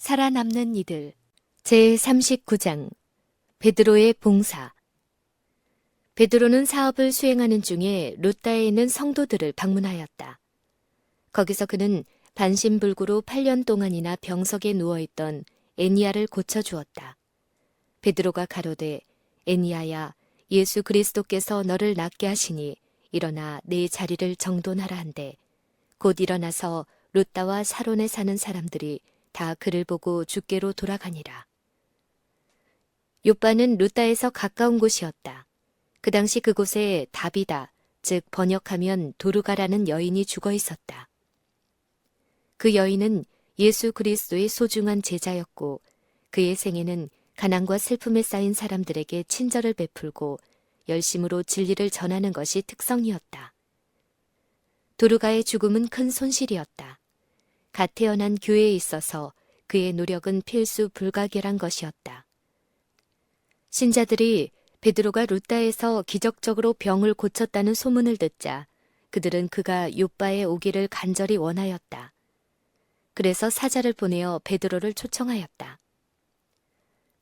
살아남는 이들 제39장 베드로의 봉사. 베드로는 사업을 수행하는 중에 루다에 있는 성도들을 방문하였다. 거기서 그는 반신불구로 8년 동안이나 병석에 누워있던 애니야를 고쳐주었다. 베드로가 가로되, 애니야야, 예수 그리스도께서 너를 낫게 하시니 일어나 내 자리를 정돈하라 한데, 곧 일어나서 루다와 사론에 사는 사람들이 다 그를 보고 주께로 돌아가니라. 요빠는 루다에서 가까운 곳이었다. 그 당시 그곳에 다비다, 즉 번역하면 도르가라는 여인이 죽어 있었다. 그 여인은 예수 그리스도의 소중한 제자였고, 그의 생애는 가난과 슬픔에 쌓인 사람들에게 친절을 베풀고 열심으로 진리를 전하는 것이 특성이었다. 도르가의 죽음은 큰 손실이었다. 갓 태어난 교회에 있어서 그의 노력은 필수 불가결한 것이었다. 신자들이 베드로가 루다에서 기적적으로 병을 고쳤다는 소문을 듣자 그들은 그가 요빠에 오기를 간절히 원하였다. 그래서 사자를 보내어 베드로를 초청하였다.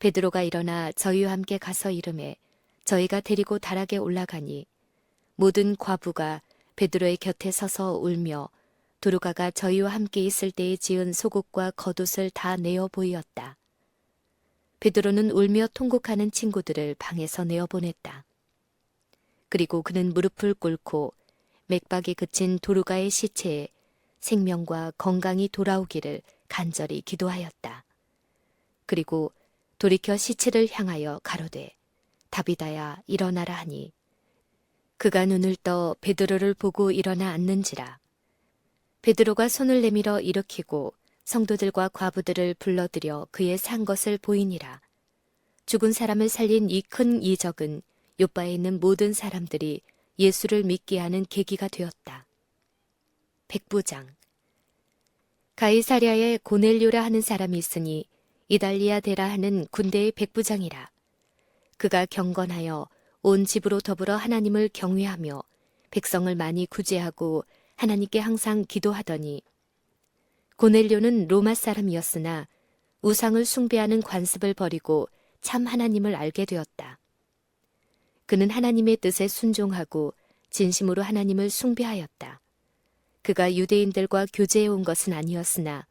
베드로가 일어나 저희와 함께 가서 이르매 저희가 데리고 다락에 올라가니 모든 과부가 베드로의 곁에 서서 울며 도르가가 저희와 함께 있을 때에 지은 속옷과 겉옷을 다 내어 보이었다. 베드로는 울며 통곡하는 친구들을 방에서 내어보냈다. 그리고 그는 무릎을 꿇고 맥박이 그친 도르가의 시체에 생명과 건강이 돌아오기를 간절히 기도하였다. 그리고 돌이켜 시체를 향하여 가로되, 다비다야 일어나라 하니 그가 눈을 떠 베드로를 보고 일어나 앉는지라. 베드로가 손을 내밀어 일으키고 성도들과 과부들을 불러들여 그의 산 것을 보이니라. 죽은 사람을 살린 이 큰 이적은 요빠에 있는 모든 사람들이 예수를 믿게 하는 계기가 되었다. 백부장. 가이사랴에 고넬료라 하는 사람이 있으니 이달리아 데라 하는 군대의 백부장이라. 그가 경건하여 온 집으로 더불어 하나님을 경외하며 백성을 많이 구제하고 하나님께 항상 기도하더니, 고넬료는 로마 사람이었으나 우상을 숭배하는 관습을 버리고 참 하나님을 알게 되었다. 그는 하나님의 뜻에 순종하고 진심으로 하나님을 숭배하였다. 그가 유대인들과 교제해 온 것은 아니었으나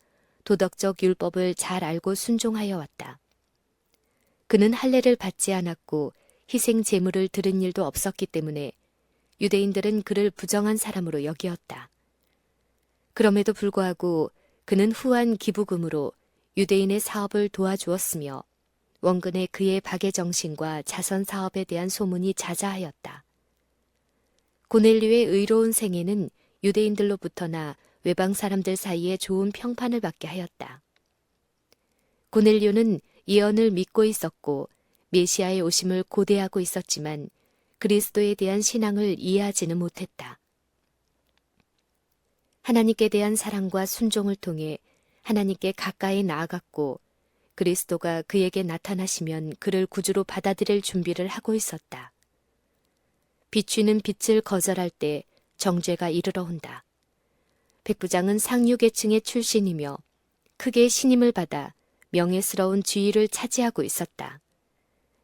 도덕적 율법을 잘 알고 순종하여 왔다. 그는 할례를 받지 않았고 희생 제물을 드린 일도 없었기 때문에 유대인들은 그를 부정한 사람으로 여기었다. 그럼에도 불구하고 그는 후한 기부금으로 유대인의 사업을 도와주었으며 원근의 그의 박애 정신과 자선 사업에 대한 소문이 자자하였다. 고넬료의 의로운 생애는 유대인들로부터나 외방 사람들 사이에 좋은 평판을 받게 하였다. 고넬료는 예언을 믿고 있었고 메시아의 오심을 고대하고 있었지만 그리스도에 대한 신앙을 이해하지는 못했다. 하나님께 대한 사랑과 순종을 통해 하나님께 가까이 나아갔고 그리스도가 그에게 나타나시면 그를 구주로 받아들일 준비를 하고 있었다. 비추는 빛을 거절할 때 정죄가 이르러 온다. 백부장은 상류계층의 출신이며 크게 신임을 받아 명예스러운 지위를 차지하고 있었다.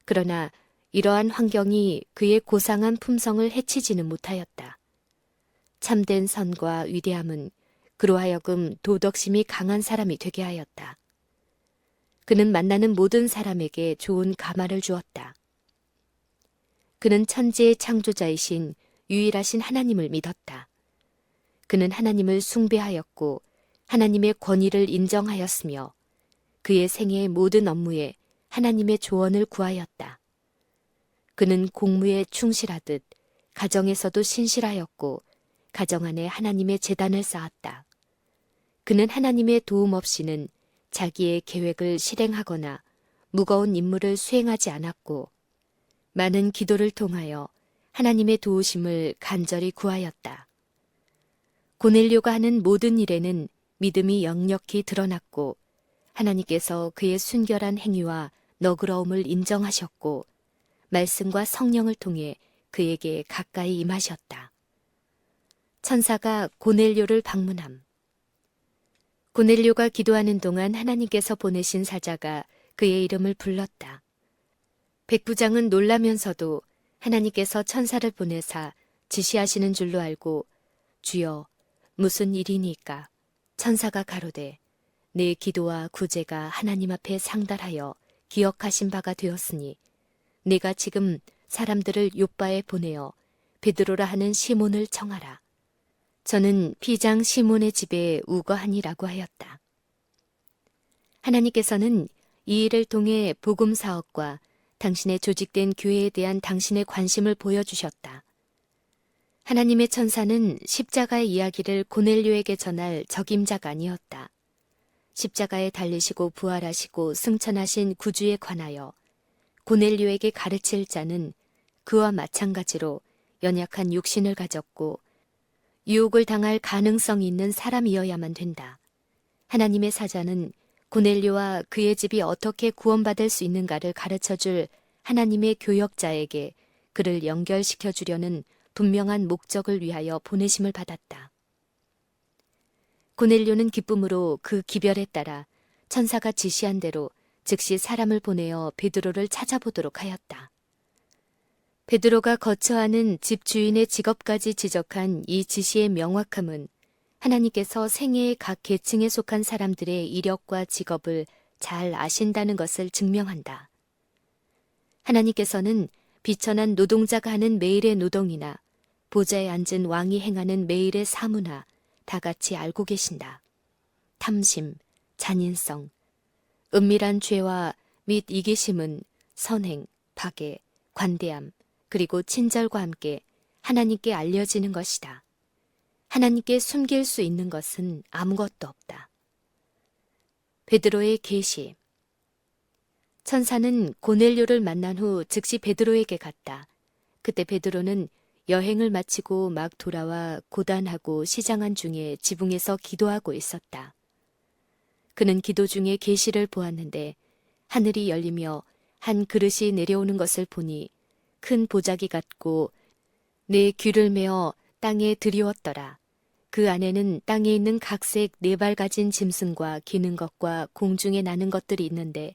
그러나 이러한 환경이 그의 고상한 품성을 해치지는 못하였다. 참된 선과 위대함은 그로 하여금 도덕심이 강한 사람이 되게 하였다. 그는 만나는 모든 사람에게 좋은 가마를 주었다. 그는 천지의 창조자이신 유일하신 하나님을 믿었다. 그는 하나님을 숭배하였고 하나님의 권위를 인정하였으며 그의 생애의 모든 업무에 하나님의 조언을 구하였다. 그는 공무에 충실하듯 가정에서도 신실하였고 가정 안에 하나님의 제단을 쌓았다. 그는 하나님의 도움 없이는 자기의 계획을 실행하거나 무거운 임무를 수행하지 않았고 많은 기도를 통하여 하나님의 도우심을 간절히 구하였다. 고넬료가 하는 모든 일에는 믿음이 역력히 드러났고 하나님께서 그의 순결한 행위와 너그러움을 인정하셨고 말씀과 성령을 통해 그에게 가까이 임하셨다. 천사가 고넬료를 방문함. 고넬료가 기도하는 동안 하나님께서 보내신 사자가 그의 이름을 불렀다. 백부장은 놀라면서도 하나님께서 천사를 보내사 지시하시는 줄로 알고 주여 무슨 일이니까? 천사가 가로되 내 기도와 구제가 하나님 앞에 상달하여 기억하신 바가 되었으니 내가 지금 사람들을 욥바에 보내어 베드로라 하는 시몬을 청하라. 저는 피장 시몬의 집에 우거하니라고 하였다. 하나님께서는 이 일을 통해 복음 사역과 당신의 조직된 교회에 대한 당신의 관심을 보여주셨다. 하나님의 천사는 십자가의 이야기를 고넬료에게 전할 적임자가 아니었다. 십자가에 달리시고 부활하시고 승천하신 구주에 관하여 고넬료에게 가르칠 자는 그와 마찬가지로 연약한 육신을 가졌고 유혹을 당할 가능성이 있는 사람이어야만 된다. 하나님의 사자는 고넬료와 그의 집이 어떻게 구원받을 수 있는가를 가르쳐줄 하나님의 교역자에게 그를 연결시켜 주려는 분명한 목적을 위하여 보내심을 받았다. 고넬료는 기쁨으로 그 기별에 따라 천사가 지시한 대로 즉시 사람을 보내어 베드로를 찾아보도록 하였다. 베드로가 거처하는 집 주인의 직업까지 지적한 이 지시의 명확함은 하나님께서 생애의 각 계층에 속한 사람들의 이력과 직업을 잘 아신다는 것을 증명한다. 하나님께서는 비천한 노동자가 하는 매일의 노동이나 보좌에 앉은 왕이 행하는 매일의 사무나 다 같이 알고 계신다. 탐심, 잔인성, 은밀한 죄와 및 이기심은 선행, 박애, 관대함, 그리고 친절과 함께 하나님께 알려지는 것이다. 하나님께 숨길 수 있는 것은 아무것도 없다. 베드로의 계시. 천사는 고넬료를 만난 후 즉시 베드로에게 갔다. 그때 베드로는 여행을 마치고 막 돌아와 고단하고 시장한 중에 지붕에서 기도하고 있었다. 그는 기도 중에 계시를 보았는데 하늘이 열리며 한 그릇이 내려오는 것을 보니 큰 보자기 같고 내 귀를 메어 땅에 들이웠더라. 그 안에는 땅에 있는 각색 4발 가진 짐승과 기는 것과 공중에 나는 것들이 있는데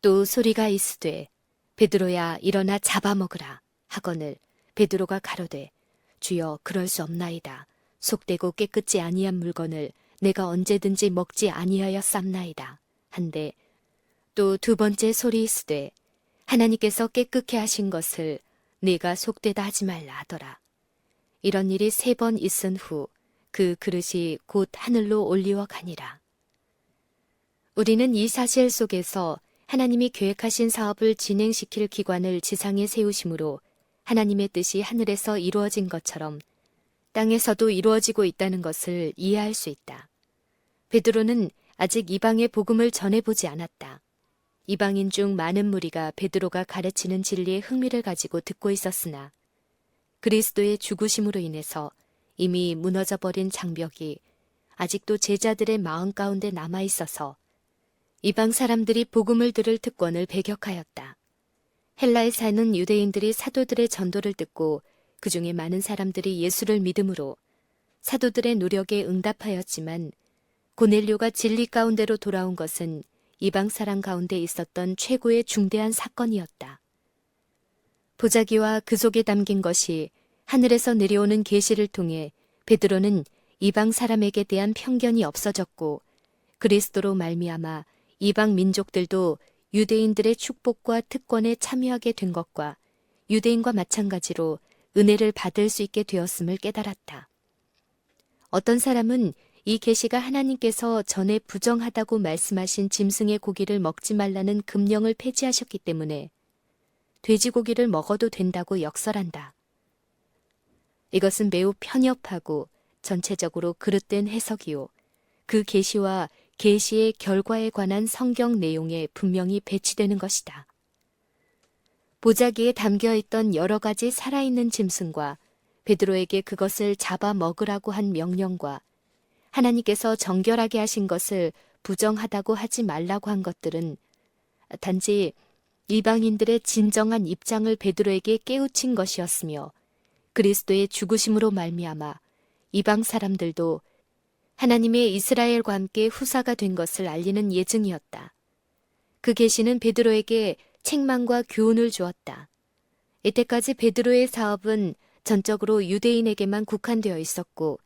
또 소리가 있으되 베드로야 일어나 잡아먹으라 하거늘 베드로가 가로되 주여 그럴 수 없나이다. 속되고 깨끗지 아니한 물건을 내가 언제든지 먹지 아니하였삼나이다. 한데 또 2번째 소리 있으되 하나님께서 깨끗게 하신 것을 네가 속되다 하지 말라 하더라. 이런 일이 3번 있은 후 그 그릇이 곧 하늘로 올리워 가니라. 우리는 이 사실 속에서 하나님이 계획하신 사업을 진행시킬 기관을 지상에 세우심으로 하나님의 뜻이 하늘에서 이루어진 것처럼 땅에서도 이루어지고 있다는 것을 이해할 수 있다. 베드로는 아직 이방의 복음을 전해보지 않았다. 이방인 중 많은 무리가 베드로가 가르치는 진리에 흥미를 가지고 듣고 있었으나 그리스도의 죽으심으로 인해서 이미 무너져버린 장벽이 아직도 제자들의 마음 가운데 남아있어서 이방 사람들이 복음을 들을 특권을 배격하였다. 헬라에 사는 유대인들이 사도들의 전도를 듣고 그 중에 많은 사람들이 예수를 믿음으로 사도들의 노력에 응답하였지만 고넬료가 진리 가운데로 돌아온 것은 이방 사람 가운데 있었던 최고의 중대한 사건이었다. 보자기와 그 속에 담긴 것이 하늘에서 내려오는 계시를 통해 베드로는 이방 사람에게 대한 편견이 없어졌고 그리스도로 말미암아 이방 민족들도 유대인들의 축복과 특권에 참여하게 된 것과 유대인과 마찬가지로 은혜를 받을 수 있게 되었음을 깨달았다. 어떤 사람은 이 계시가 하나님께서 전에 부정하다고 말씀하신 짐승의 고기를 먹지 말라는 금령을 폐지하셨기 때문에 돼지고기를 먹어도 된다고 역설한다. 이것은 매우 편협하고 전체적으로 그릇된 해석이요. 그 계시와 계시의 결과에 관한 성경 내용에 분명히 배치되는 것이다. 보자기에 담겨있던 여러 가지 살아있는 짐승과 베드로에게 그것을 잡아 먹으라고 한 명령과 하나님께서 정결하게 하신 것을 부정하다고 하지 말라고 한 것들은 단지 이방인들의 진정한 입장을 베드로에게 깨우친 것이었으며 그리스도의 죽으심으로 말미암아 이방 사람들도 하나님의 이스라엘과 함께 후사가 된 것을 알리는 예증이었다. 그 계시는 베드로에게 책망과 교훈을 주었다. 이때까지 베드로의 사업은 전적으로 유대인에게만 국한되어 있었고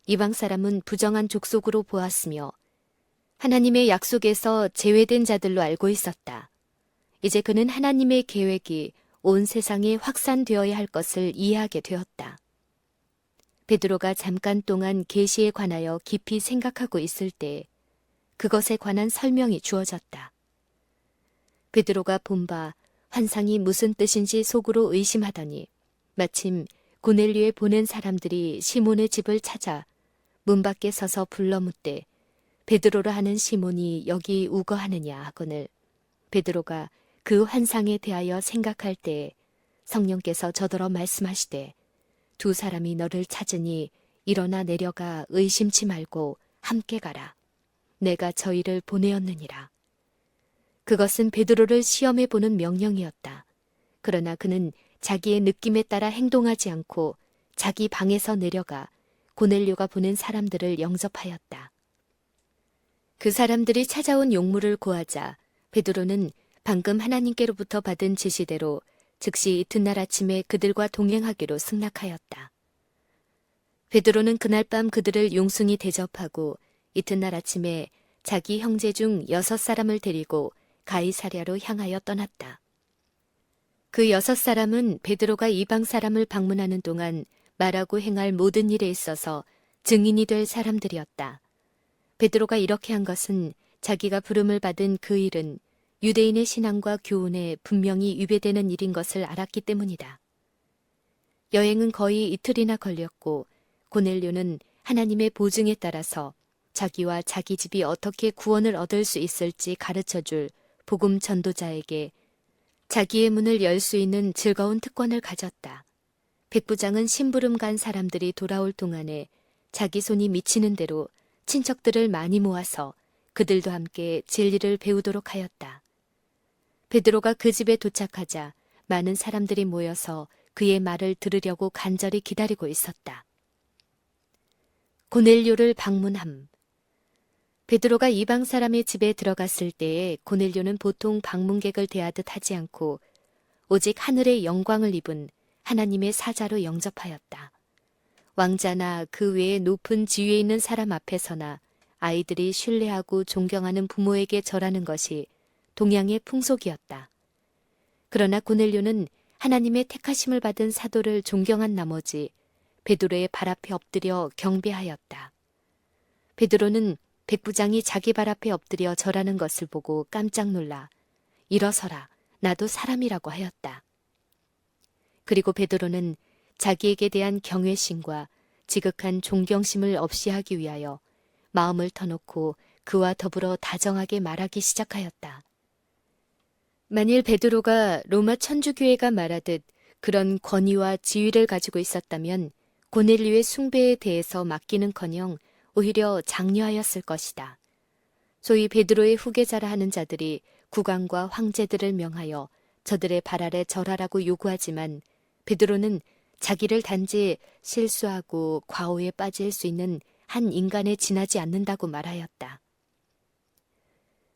이방 사람은 부정한 족속으로 보았으며 하나님의 약속에서 제외된 자들로 알고 있었다. 이제 그는 하나님의 계획이 온 세상에 확산되어야 할 것을 이해하게 되었다. 베드로가 잠깐 동안 계시에 관하여 깊이 생각하고 있을 때 그것에 관한 설명이 주어졌다. 베드로가 본 바 환상이 무슨 뜻인지 속으로 의심하더니 마침 고넬료에 보낸 사람들이 시몬의 집을 찾아 문 밖에 서서 불러 묻되 베드로라 하는 시몬이 여기 우거하느냐 하거늘 베드로가 그 환상에 대하여 생각할 때에 성령께서 저더러 말씀하시되 두 사람이 너를 찾으니 일어나 내려가 의심치 말고 함께 가라. 내가 저희를 보내었느니라. 그것은 베드로를 시험해 보는 명령이었다. 그러나 그는 자기의 느낌에 따라 행동하지 않고 자기 방에서 내려가 고넬료가 보낸 사람들을 영접하였다. 그 사람들이 찾아온 용무를 고하자 베드로는 방금 하나님께로부터 받은 지시대로 즉시 이튿날 아침에 그들과 동행하기로 승낙하였다. 베드로는 그날 밤 그들을 용순히 대접하고 이튿날 아침에 자기 형제 중 6사람을 데리고 가이사랴로 향하여 떠났다. 그 6사람은 베드로가 이방 사람을 방문하는 동안 말하고 행할 모든 일에 있어서 증인이 될 사람들이었다. 베드로가 이렇게 한 것은 자기가 부름을 받은 그 일은 유대인의 신앙과 교훈에 분명히 위배되는 일인 것을 알았기 때문이다. 여행은 거의 이틀이나 걸렸고 고넬료는 하나님의 보증에 따라서 자기와 자기 집이 어떻게 구원을 얻을 수 있을지 가르쳐줄 복음 전도자에게 자기의 문을 열 수 있는 즐거운 특권을 가졌다. 백부장은 심부름 간 사람들이 돌아올 동안에 자기 손이 미치는 대로 친척들을 많이 모아서 그들도 함께 진리를 배우도록 하였다. 베드로가 그 집에 도착하자 많은 사람들이 모여서 그의 말을 들으려고 간절히 기다리고 있었다. 고넬료를 방문함. 베드로가 이방 사람의 집에 들어갔을 때에 고넬료는 보통 방문객을 대하듯 하지 않고 오직 하늘의 영광을 입은 하나님의 사자로 영접하였다. 왕자나 그 외에 높은 지위에 있는 사람 앞에서나 아이들이 신뢰하고 존경하는 부모에게 절하는 것이 동양의 풍속이었다. 그러나 고넬료는 하나님의 택하심을 받은 사도를 존경한 나머지 베드로의 발 앞에 엎드려 경배하였다. 베드로는 백부장이 자기 발 앞에 엎드려 절하는 것을 보고 깜짝 놀라 일어서라, 나도 사람이라고 하였다. 그리고 베드로는 자기에게 대한 경외심과 지극한 존경심을 없이 하기 위하여 마음을 터놓고 그와 더불어 다정하게 말하기 시작하였다. 만일 베드로가 로마 천주교회가 말하듯 그런 권위와 지위를 가지고 있었다면 고넬료의 숭배에 대해서 맡기는커녕 오히려 장려하였을 것이다. 소위 베드로의 후계자라 하는 자들이 국왕과 황제들을 명하여 저들의 발 아래 절하라고 요구하지만 베드로는 자기를 단지 실수하고 과오에 빠질 수 있는 한 인간에 지나지 않는다고 말하였다.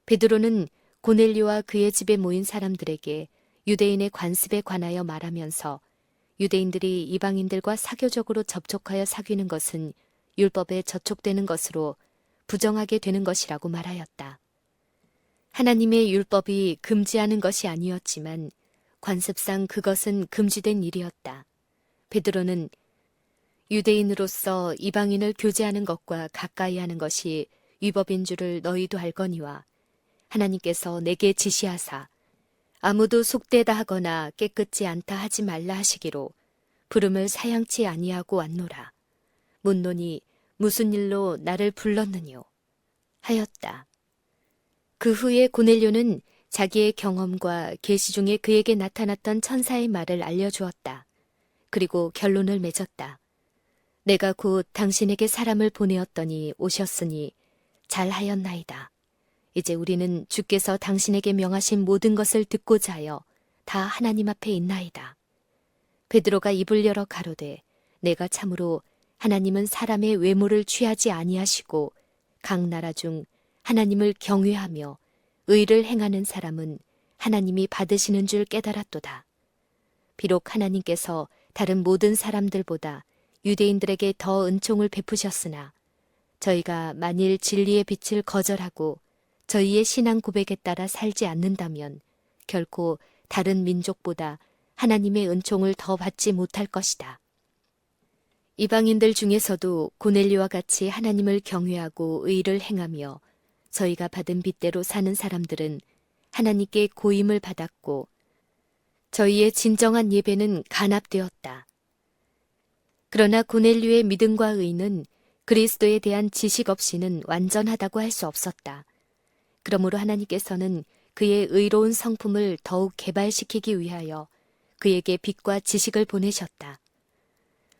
베드로는 고넬료와 그의 집에 모인 사람들에게 유대인의 관습에 관하여 말하면서 유대인들이 이방인들과 사교적으로 접촉하여 사귀는 것은 율법에 저촉되는 것으로 부정하게 되는 것이라고 말하였다. 하나님의 율법이 금지하는 것이 아니었지만 관습상 그것은 금지된 일이었다. 베드로는 유대인으로서 이방인을 교제하는 것과 가까이 하는 것이 위법인 줄을 너희도 알거니와 하나님께서 내게 지시하사 아무도 속되다 하거나 깨끗지 않다 하지 말라 하시기로 부름을 사양치 아니하고 왔노라. 묻노니 무슨 일로 나를 불렀느뇨 하였다. 그 후에 고넬료는 자기의 경험과 계시 중에 그에게 나타났던 천사의 말을 알려주었다. 그리고 결론을 맺었다. 내가 곧 당신에게 사람을 보내었더니 오셨으니 잘하였나이다. 이제 우리는 주께서 당신에게 명하신 모든 것을 듣고자 하여 다 하나님 앞에 있나이다. 베드로가 입을 열어 가로되 내가 참으로 하나님은 사람의 외모를 취하지 아니하시고 각 나라 중 하나님을 경외하며 의를 행하는 사람은 하나님이 받으시는 줄 깨달았도다. 비록 하나님께서 다른 모든 사람들보다 유대인들에게 더 은총을 베푸셨으나 저희가 만일 진리의 빛을 거절하고 저희의 신앙 고백에 따라 살지 않는다면 결코 다른 민족보다 하나님의 은총을 더 받지 못할 것이다. 이방인들 중에서도 고넬료와 같이 하나님을 경외하고 의를 행하며 저희가 받은 빚대로 사는 사람들은 하나님께 고임을 받았고 저희의 진정한 예배는 간합되었다. 그러나 고넬료의 믿음과 의는 그리스도에 대한 지식 없이는 완전하다고 할 수 없었다. 그러므로 하나님께서는 그의 의로운 성품을 더욱 개발시키기 위하여 그에게 빛과 지식을 보내셨다.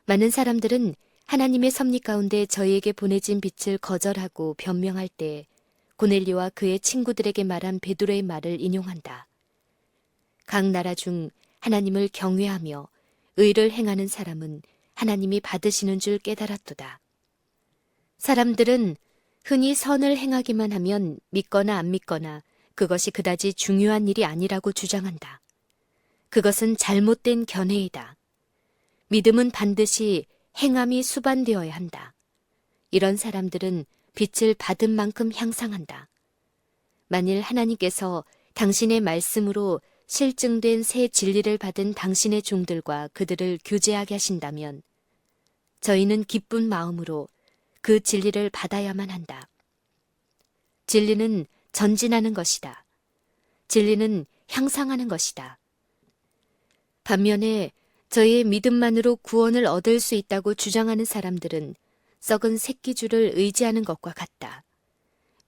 많은 사람들은 하나님의 섭리 가운데 저희에게 보내진 빛을 거절하고 변명할 때 고넬료와 그의 친구들에게 말한 베드로의 말을 인용한다. 각 나라 중 하나님을 경외하며 의를 행하는 사람은 하나님이 받으시는 줄 깨달았도다. 사람들은 흔히 선을 행하기만 하면 믿거나 안 믿거나 그것이 그다지 중요한 일이 아니라고 주장한다. 그것은 잘못된 견해이다. 믿음은 반드시 행함이 수반되어야 한다. 이런 사람들은 빛을 받은 만큼 향상한다. 만일 하나님께서 당신의 말씀으로 실증된 새 진리를 받은 당신의 종들과 그들을 교제하게 하신다면 저희는 기쁜 마음으로 그 진리를 받아야만 한다. 진리는 전진하는 것이다. 진리는 향상하는 것이다. 반면에 저희의 믿음만으로 구원을 얻을 수 있다고 주장하는 사람들은 썩은 새끼줄을 의지하는 것과 같다.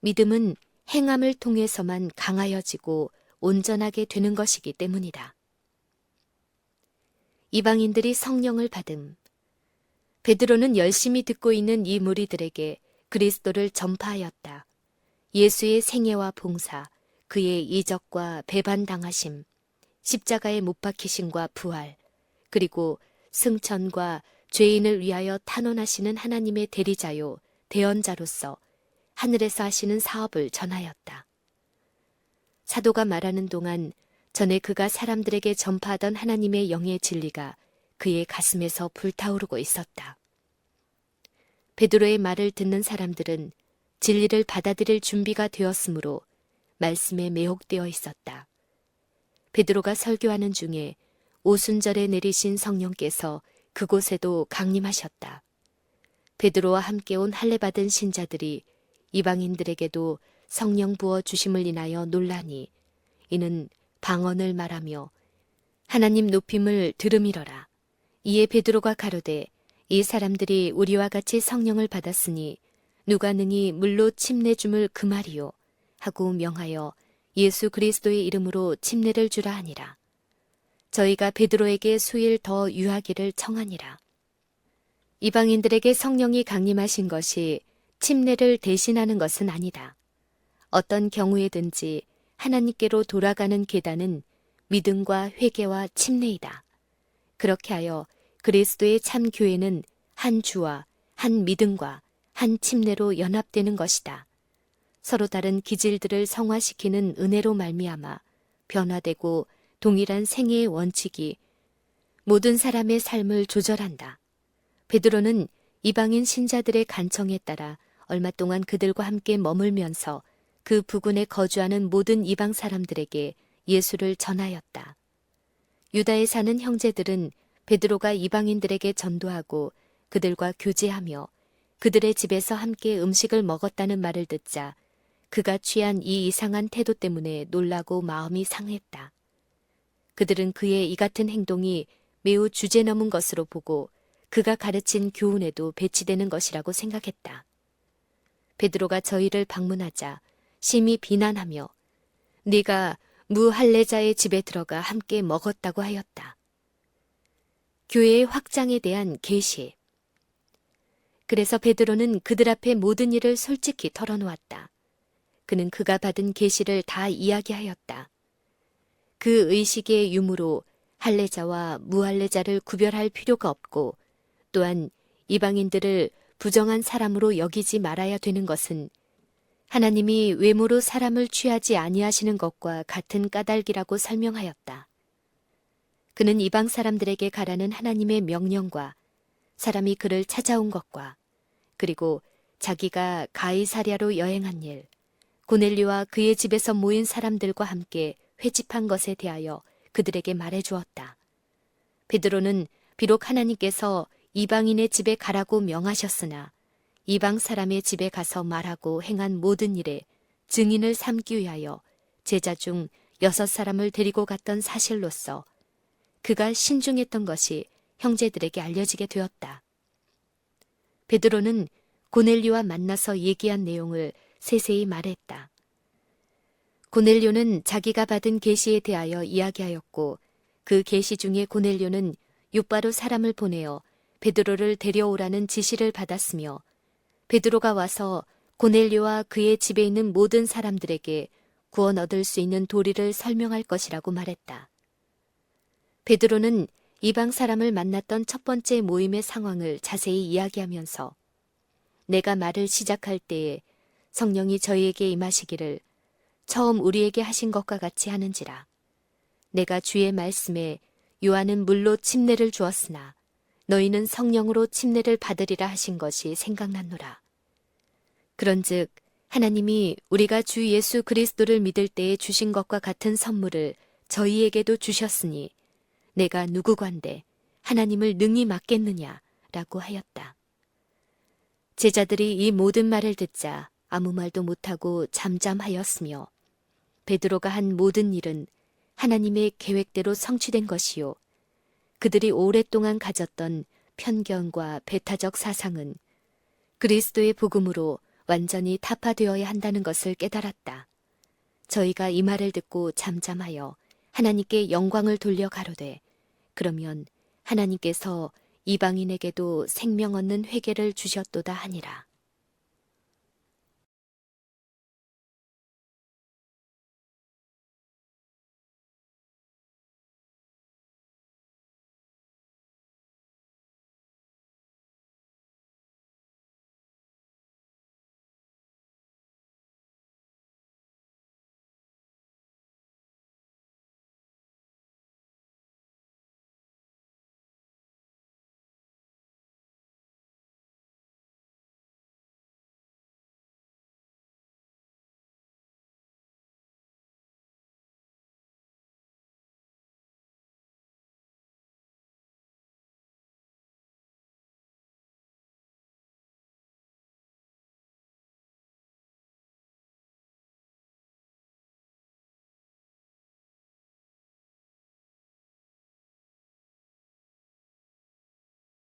믿음은 행함을 통해서만 강하여지고 온전하게 되는 것이기 때문이다. 이방인들이 성령을 받음. 베드로는 열심히 듣고 있는 이 무리들에게 그리스도를 전파하였다. 예수의 생애와 봉사, 그의 이적과 배반당하심, 십자가에 못 박히심과 부활, 그리고 승천과 죄인을 위하여 탄원하시는 하나님의 대리자요, 대언자로서 하늘에서 하시는 사업을 전하였다. 사도가 말하는 동안 전에 그가 사람들에게 전파하던 하나님의 영의 진리가 그의 가슴에서 불타오르고 있었다. 베드로의 말을 듣는 사람들은 진리를 받아들일 준비가 되었으므로 말씀에 매혹되어 있었다. 베드로가 설교하는 중에 오순절에 내리신 성령께서 그곳에도 강림하셨다. 베드로와 함께 온 할례받은 신자들이 이방인들에게도 성령 부어 주심을 인하여 놀라니 이는 방언을 말하며 하나님 높임을 들음이러라. 이에 베드로가 가로되 이 사람들이 우리와 같이 성령을 받았으니 누가 능히 물로 침내줌을 금하리요 하고 명하여 예수 그리스도의 이름으로 침례를 주라 하니라. 저희가 베드로에게 수일 더 유하기를 청하니라. 이방인들에게 성령이 강림하신 것이 침례를 대신하는 것은 아니다. 어떤 경우에든지 하나님께로 돌아가는 계단은 믿음과 회개와 침례이다. 그렇게 하여 그리스도의 참 교회는 한 주와 한 믿음과 한 침례로 연합되는 것이다. 서로 다른 기질들을 성화시키는 은혜로 말미암아 변화되고 동일한 생애의 원칙이 모든 사람의 삶을 조절한다. 베드로는 이방인 신자들의 간청에 따라 얼마 동안 그들과 함께 머물면서 그 부근에 거주하는 모든 이방 사람들에게 예수를 전하였다. 유다에 사는 형제들은 베드로가 이방인들에게 전도하고 그들과 교제하며 그들의 집에서 함께 음식을 먹었다는 말을 듣자 그가 취한 이 이상한 태도 때문에 놀라고 마음이 상했다. 그들은 그의 이 같은 행동이 매우 주제 넘은 것으로 보고 그가 가르친 교훈에도 배치되는 것이라고 생각했다. 베드로가 저희를 방문하자 심히 비난하며 네가 무할례자의 집에 들어가 함께 먹었다고 하였다. 교회의 확장에 대한 계시. 그래서 베드로는 그들 앞에 모든 일을 솔직히 털어놓았다. 그는 그가 받은 계시를 다 이야기하였다. 그 의식의 유무로 할례자와 무할례자를 구별할 필요가 없고 또한 이방인들을 부정한 사람으로 여기지 말아야 되는 것은 하나님이 외모로 사람을 취하지 아니하시는 것과 같은 까닭이라고 설명하였다. 그는 이방 사람들에게 가라는 하나님의 명령과 사람이 그를 찾아온 것과 그리고 자기가 가이사랴로 여행한 일, 고넬료와 그의 집에서 모인 사람들과 함께 회집한 것에 대하여 그들에게 말해 주었다. 베드로는 비록 하나님께서 이방인의 집에 가라고 명하셨으나 이방 사람의 집에 가서 말하고 행한 모든 일에 증인을 삼기 위하여 제자 중 6사람을 데리고 갔던 사실로서 그가 신중했던 것이 형제들에게 알려지게 되었다. 베드로는 고넬료와 만나서 얘기한 내용을 세세히 말했다. 고넬료는 자기가 받은 계시에 대하여 이야기하였고 그 계시 중에 고넬료는 욥바로 사람을 보내어 베드로를 데려오라는 지시를 받았으며 베드로가 와서 고넬료와 그의 집에 있는 모든 사람들에게 구원 얻을 수 있는 도리를 설명할 것이라고 말했다. 베드로는 이방 사람을 만났던 첫 번째 모임의 상황을 자세히 이야기하면서 내가 말을 시작할 때에 성령이 저희에게 임하시기를 처음 우리에게 하신 것과 같이 하는지라. 내가 주의 말씀에 요한은 물로 침례를 주었으나 너희는 성령으로 침례를 받으리라 하신 것이 생각났노라. 그런즉 하나님이 우리가 주 예수 그리스도를 믿을 때에 주신 것과 같은 선물을 저희에게도 주셨으니 내가 누구관데 하나님을 능히 맡겠느냐라고 하였다. 제자들이 이 모든 말을 듣자 아무 말도 못하고 잠잠하였으며 베드로가 한 모든 일은 하나님의 계획대로 성취된 것이요 그들이 오랫동안 가졌던 편견과 배타적 사상은 그리스도의 복음으로 완전히 타파되어야 한다는 것을 깨달았다. 저희가 이 말을 듣고 잠잠하여 하나님께 영광을 돌려 가로되 그러면 하나님께서 이방인에게도 생명 얻는 회개를 주셨도다 하니라.